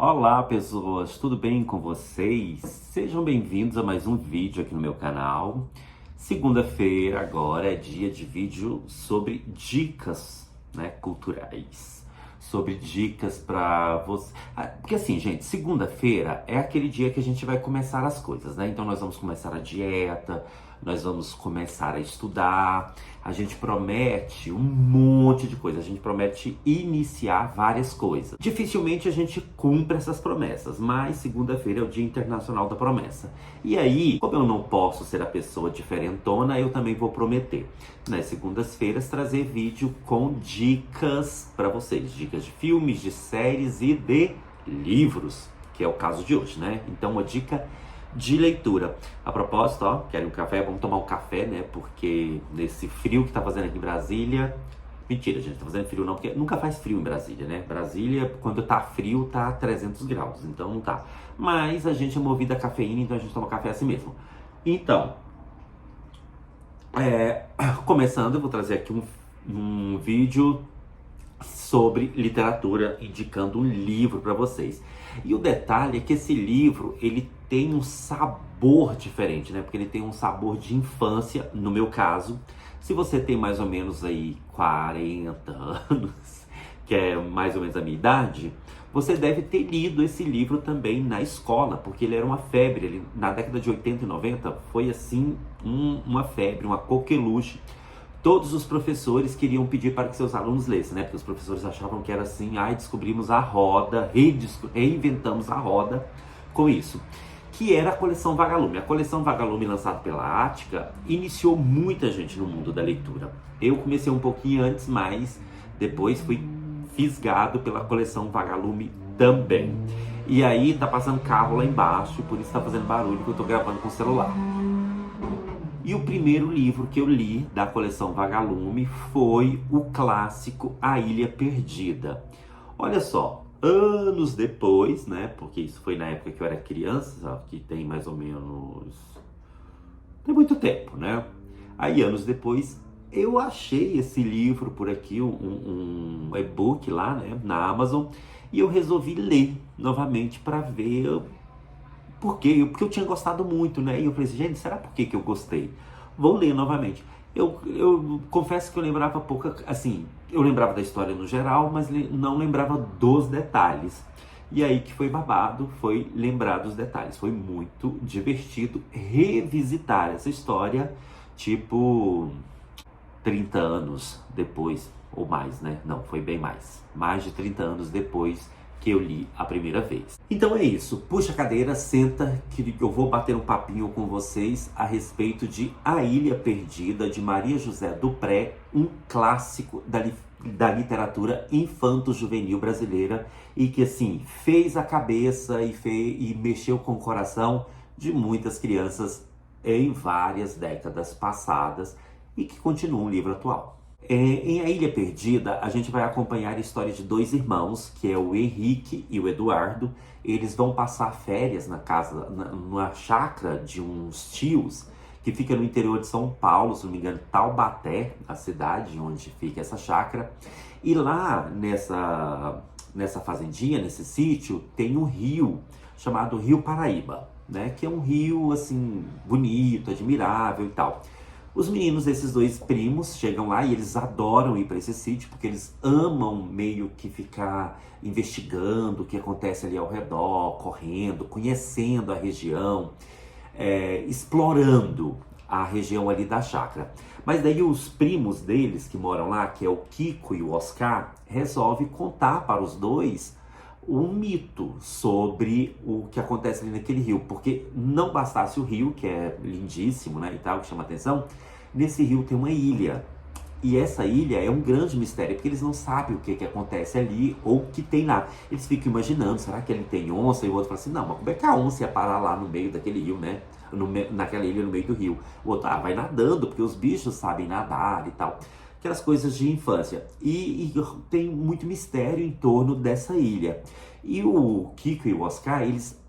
Olá pessoas, tudo bem com vocês? Sejam bem-vindos a mais um vídeo aqui no meu canal. Segunda-feira agora é dia de vídeo sobre dicas, culturais. Sobre dicas para você. Porque assim, gente, segunda-feira é aquele dia que a gente vai começar as coisas, né? Então nós vamos começar a dieta, nós vamos começar a estudar, a gente promete um monte de coisa, a gente promete iniciar várias coisas. Dificilmente a gente cumpre essas promessas, mas segunda-feira é o Dia Internacional da Promessa. E aí, como eu não posso ser a pessoa diferentona, eu também vou prometer, nas segundas-feiras, trazer vídeo com dicas para vocês, dicas de filmes, de séries e de livros, que é o caso de hoje, né? Então, uma dica de leitura. A propósito, querem um café? Vamos tomar um café, né? Porque nesse frio que tá fazendo aqui em Brasília... Mentira, gente, tá fazendo frio não, porque nunca faz frio em Brasília, né? Brasília, quando tá frio, tá 300 graus, então não tá. Mas a gente é movido a cafeína, então a gente toma café assim mesmo. Então, começando, eu vou trazer aqui um vídeo sobre literatura, indicando um livro para vocês. E o detalhe é que esse livro, ele tem um sabor diferente, né? Porque ele tem um sabor de infância, no meu caso. Se você tem mais ou menos aí 40 anos, que é mais ou menos a minha idade, você deve ter lido esse livro também na escola, porque ele era uma febre. Ele, na década de 80 e 90, foi assim uma febre, uma coqueluche. Todos os professores queriam pedir para que seus alunos lessem, né? Porque os professores achavam que era assim, descobrimos a roda, reinventamos a roda com isso. Que era a coleção Vagalume. A coleção Vagalume, lançada pela Ática, iniciou muita gente no mundo da leitura. Eu comecei um pouquinho antes, mas depois fui fisgado pela coleção Vagalume também. E aí tá passando carro lá embaixo, por isso tá fazendo barulho que eu tô gravando com o celular. E o primeiro livro que eu li da coleção Vagalume foi o clássico A Ilha Perdida. Olha só, anos depois, né? Porque isso foi na época que eu era criança, que tem mais ou menos... tem muito tempo, né? Aí, anos depois, eu achei esse livro por aqui, um e-book lá, né? Na Amazon, e eu resolvi ler novamente para ver... Por quê? Porque eu tinha gostado muito, né? E eu falei assim, gente, será por que eu gostei? Vou ler novamente. Eu confesso que eu lembrava pouca, assim, eu lembrava da história no geral, mas não lembrava dos detalhes. E aí que foi babado, foi lembrar dos detalhes. Foi muito divertido revisitar essa história, tipo, 30 anos depois, ou mais, né? Não, foi bem mais. Mais de 30 anos depois que eu li a primeira vez. Então é isso, puxa a cadeira, senta, que eu vou bater um papinho com vocês a respeito de A Ilha Perdida, de Maria José Dupré, um clássico da literatura infanto-juvenil brasileira e que, assim, fez a cabeça e mexeu com o coração de muitas crianças em várias décadas passadas e que continua um livro atual. Em A Ilha Perdida, a gente vai acompanhar a história de dois irmãos, que é o Henrique e o Eduardo. Eles vão passar férias numa chácara de uns tios, que fica no interior de São Paulo, se não me engano, Taubaté, a cidade onde fica essa chácara. E lá nessa fazendinha, nesse sítio, tem um rio chamado Rio Paraíba, né? Que é um rio, assim, bonito, admirável e tal. Os meninos desses dois primos chegam lá e eles adoram ir para esse sítio porque eles amam meio que ficar investigando o que acontece ali ao redor, correndo, conhecendo a região, explorando a região ali da chácara. Mas daí os primos deles que moram lá, que é o Kiko e o Oscar, resolvem contar para os dois um mito sobre o que acontece ali naquele rio, porque não bastasse o rio, que é lindíssimo, né, e tal, que chama atenção, nesse rio tem uma ilha, e essa ilha é um grande mistério, porque eles não sabem o que acontece ali, ou o que tem lá. Eles ficam imaginando, será que ele tem onça? E o outro fala assim, não, mas como é que a onça ia parar lá no meio daquele rio, né, naquela ilha no meio do rio? O outro, vai nadando, porque os bichos sabem nadar e tal. Aquelas coisas de infância. E tem muito mistério em torno dessa ilha. E o Kiko e o Oscar, eles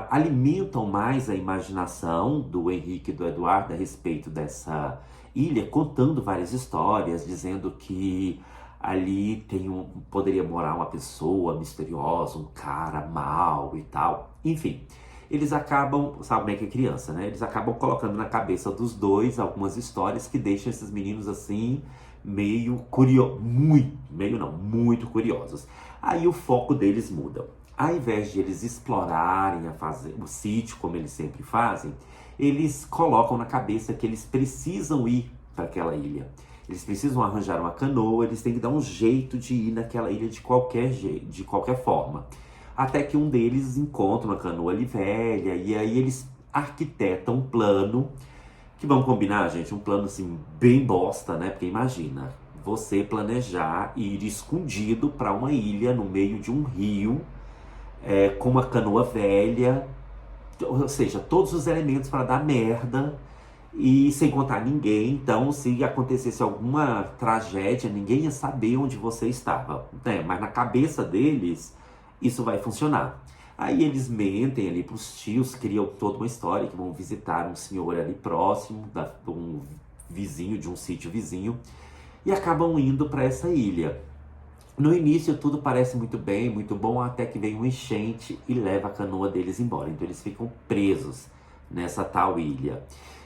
alimentam mais a imaginação do Henrique e do Eduardo a respeito dessa ilha, contando várias histórias, dizendo que ali poderia morar uma pessoa misteriosa, um cara mau e tal. Enfim, eles acabam, sabe como é que é criança, né? Eles acabam colocando na cabeça dos dois algumas histórias que deixam esses meninos assim, meio curiosos, muito curiosos. Aí o foco deles muda. Ao invés de eles explorarem o sítio, como eles sempre fazem, eles colocam na cabeça que eles precisam ir para aquela ilha. Eles precisam arranjar uma canoa, eles têm que dar um jeito de ir naquela ilha de qualquer jeito, de qualquer forma. Até que um deles encontra uma canoa ali velha, e aí eles arquitetam um plano, que vamos combinar, gente, um plano assim bem bosta, né? Porque imagina, você planejar ir escondido para uma ilha no meio de um rio, com uma canoa velha, ou seja, todos os elementos para dar merda e sem contar ninguém. Então, se acontecesse alguma tragédia, ninguém ia saber onde você estava, né? Mas na cabeça deles, isso vai funcionar. Aí eles mentem ali para os tios, criam toda uma história que vão visitar um senhor ali próximo, um vizinho, de um sítio vizinho, e acabam indo para essa ilha. No início tudo parece muito bem, muito bom, até que vem um enchente e leva a canoa deles embora. Então eles ficam presos nessa tal ilha.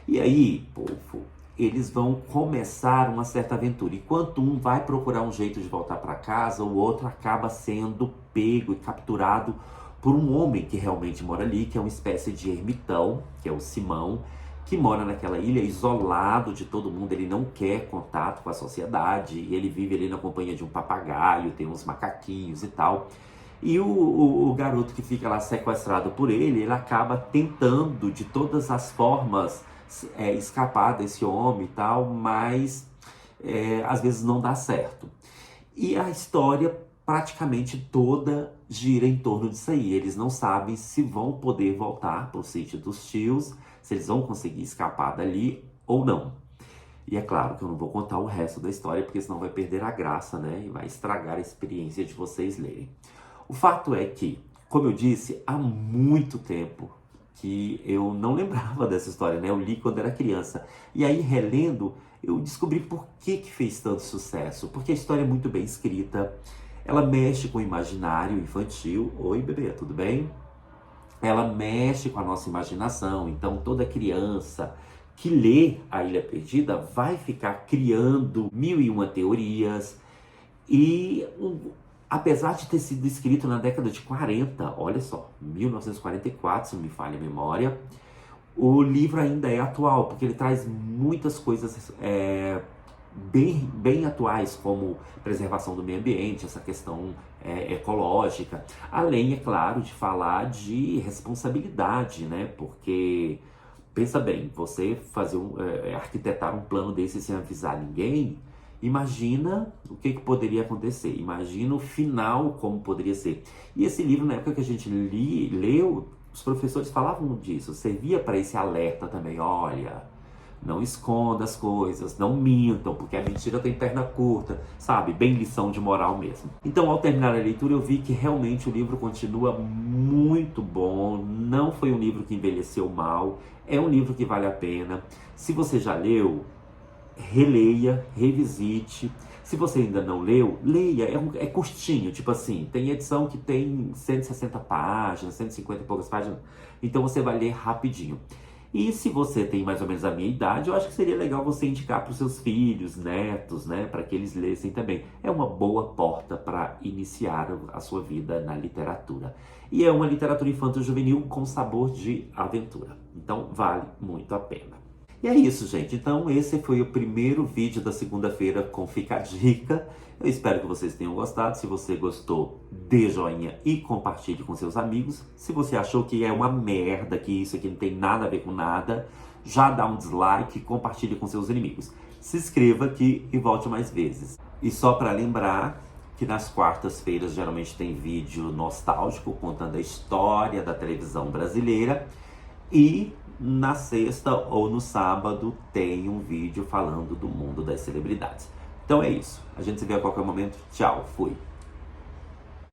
E aí, povo, eles vão começar uma certa aventura. Enquanto um vai procurar um jeito de voltar para casa, o outro acaba sendo pego e capturado por um homem que realmente mora ali, que é uma espécie de ermitão, que é o Simão, que mora naquela ilha isolado de todo mundo. Ele não quer contato com a sociedade, e ele vive ali na companhia de um papagaio, tem uns macaquinhos e tal. E o garoto que fica lá sequestrado por ele acaba tentando de todas as formas escapar desse homem e tal, mas às vezes não dá certo. E a história praticamente toda gira em torno disso aí. Eles não sabem se vão poder voltar para o sítio dos tios, se eles vão conseguir escapar dali ou não. E é claro que eu não vou contar o resto da história, porque senão vai perder a graça, né? E vai estragar a experiência de vocês lerem. O fato é que, como eu disse, há muito tempo que eu não lembrava dessa história, né? Eu li quando era criança. E aí, relendo, eu descobri por que fez tanto sucesso. Porque a história é muito bem escrita, ela mexe com o imaginário infantil. Oi, bebê, tudo bem? Ela mexe com a nossa imaginação. Então, toda criança que lê A Ilha Perdida vai ficar criando mil e uma teorias. E apesar de ter sido escrito na década de 40, olha só, 1944, se não me falha a memória, o livro ainda é atual, porque ele traz muitas coisas bem atuais, como preservação do meio ambiente, essa questão ecológica, além, é claro, de falar de responsabilidade, né? Porque, pensa bem, você fazer arquitetar um plano desse sem avisar ninguém, imagina o que poderia acontecer, imagina o final como poderia ser. E esse livro, na época que a gente leu, os professores falavam disso, servia para esse alerta também. Olha, não esconda as coisas, não mintam, porque a mentira tem perna curta, sabe? Bem lição de moral mesmo. Então, ao terminar a leitura, eu vi que realmente o livro continua muito bom, não foi um livro que envelheceu mal, é um livro que vale a pena. Se você já leu, releia, revisite. Se você ainda não leu, leia. É curtinho, tipo assim, tem edição que tem 160 páginas, 150 e poucas páginas, então você vai ler rapidinho. E se você tem mais ou menos a minha idade, eu acho que seria legal você indicar para os seus filhos, netos, né, para que eles lessem também. É uma boa porta para iniciar a sua vida na literatura. E é uma literatura infanto-juvenil com sabor de aventura. Então vale muito a pena. E é isso, gente. Então esse foi o primeiro vídeo da segunda-feira com Fica a Dica. Eu espero que vocês tenham gostado. Se você gostou, dê joinha e compartilhe com seus amigos. Se você achou que é uma merda, que isso aqui não tem nada a ver com nada, já dá um dislike e compartilhe com seus inimigos. Se inscreva aqui e volte mais vezes. E só para lembrar que nas quartas-feiras geralmente tem vídeo nostálgico contando a história da televisão brasileira, e na sexta ou no sábado tem um vídeo falando do mundo das celebridades. Então é isso. A gente se vê a qualquer momento. Tchau, fui.